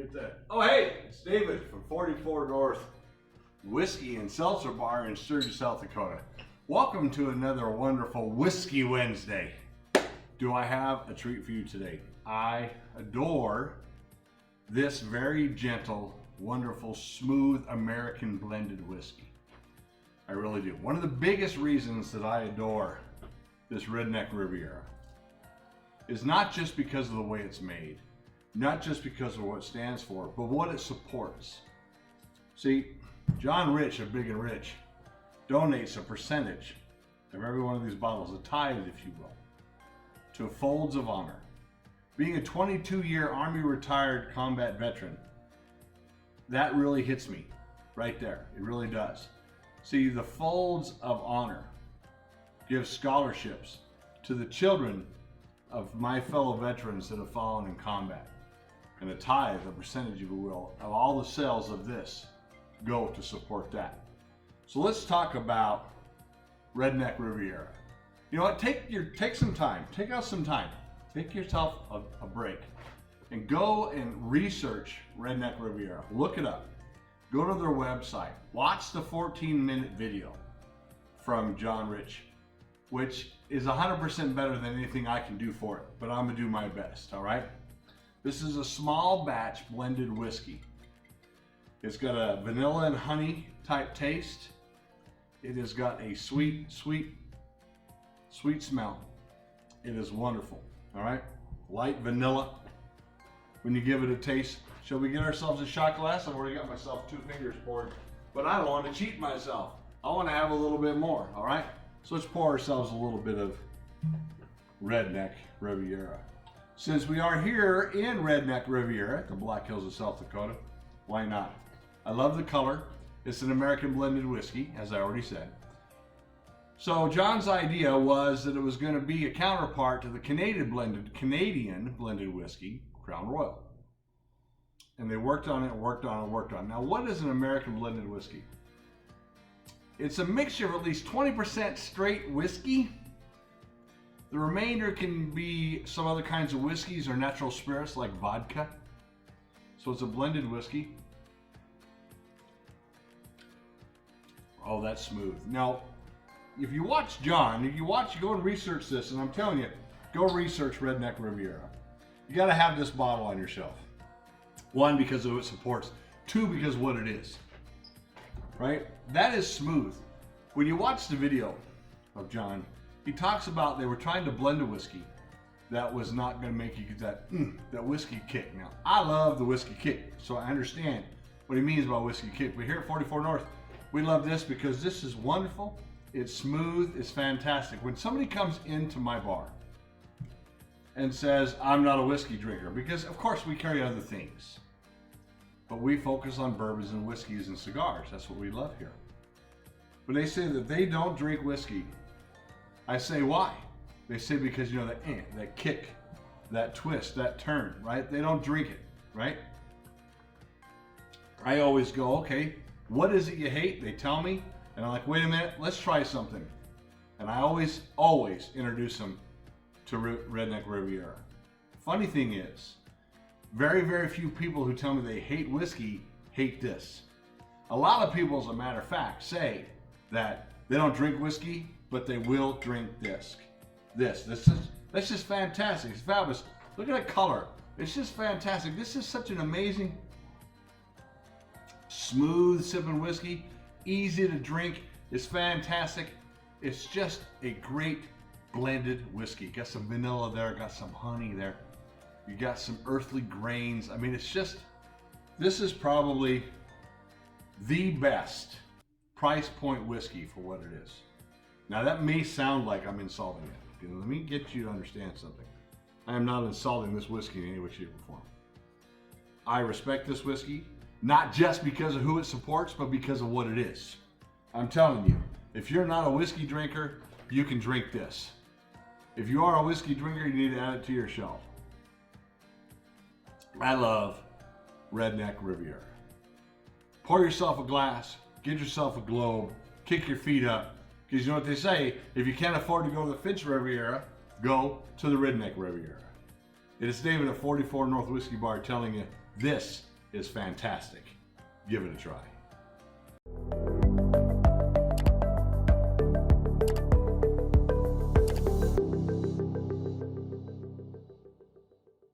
Get that. Oh, hey, it's David from 44 North Whiskey and Seltzer Bar in Sturgis, South Dakota. Welcome to another wonderful Whiskey Wednesday. Do I have a treat for you today? I adore this very gentle, wonderful, smooth American blended whiskey. I really do. One of the biggest reasons that I adore this Redneck Riviera is not just because of the way it's made, not just because of what it stands for, but what it supports. See, John Rich of Big and Rich donates a percentage of every one of these bottles, a tithe, if you will, to Folds of Honor. Being a 22-year Army retired combat veteran, that really hits me right there. It really does. See, the Folds of Honor give scholarships to the children of my fellow veterans that have fallen in combat. And a tithe, a percentage, if you will, of all the sales of this go to support that. So let's talk about Redneck Riviera. You know what? Take some time. Take out some time. Take yourself a break and go and research Redneck Riviera. Look it up. Go to their website. Watch the 14-minute video from John Rich, which is 100% better than anything I can do for it, but I'm gonna do my best, all right? This is a small batch blended whiskey. It's got a vanilla and honey type taste. It has got a sweet smell. It is wonderful, all right? Light vanilla. When you give it a taste, shall we get ourselves a shot glass? I've already got myself 2 fingers poured, but I don't want to cheat myself. I want to have a little bit more, all right? So let's pour ourselves a little bit of Redneck Riviera. Since we are here in Redneck Riviera, the Black Hills of South Dakota, why not? I love the color. It's an American blended whiskey, as I already said. So John's idea was that it was going to be a counterpart to the Canadian blended whiskey, Crown Royal. And they worked on it. Now, what is an American blended whiskey? It's a mixture of at least 20% straight whiskey. The remainder can be some other kinds of whiskeys or natural spirits like vodka. So it's a blended whiskey. Oh, that's smooth. Now, if you watch John, go and research this, and I'm telling you, go research Redneck Riviera. You gotta have this bottle on your shelf. 1, because of what it supports. 2, because of what it is. Right? That is smooth. When you watch the video of John, he talks about they were trying to blend a whiskey that was not going to make you get that whiskey kick. Now, I love the whiskey kick, so I understand what he means by whiskey kick. But here at 44 North, we love this because this is wonderful. It's smooth. It's fantastic. When somebody comes into my bar and says, I'm not a whiskey drinker, because of course we carry other things, but we focus on bourbons and whiskeys and cigars. That's what we love here. When they say that they don't drink whiskey, I say, why? They say because, you know, that kick, that twist, that turn, right? They don't drink it, right? I always go, okay, what is it you hate? They tell me, and I'm like, wait a minute, let's try something. And I always introduce them to Redneck Riviera. Funny thing is, very, very few people who tell me they hate whiskey hate this. A lot of people, as a matter of fact, say that they don't drink whiskey, but they will drink this. That's just fantastic. It's fabulous. Look at that color. It's just fantastic. This is such an amazing, smooth sipping whiskey. Easy to drink. It's fantastic. It's just a great blended whiskey. Got some vanilla there. Got some honey there. You got some earthly grains. I mean, this is probably the best price point whiskey for what it is. Now that may sound like I'm insulting it. Let me get you to understand something. I am not insulting this whiskey in any way, shape, or form. I respect this whiskey, not just because of who it supports, but because of what it is. I'm telling you, if you're not a whiskey drinker, you can drink this. If you are a whiskey drinker, you need to add it to your shelf. I love Redneck Riviera. Pour yourself a glass, get yourself a globe, kick your feet up, because you know what they say, if you can't afford to go to the Finch Riviera, go to the Redneck Riviera. It is David at 44 North Whiskey Bar telling you this is fantastic. Give it a try.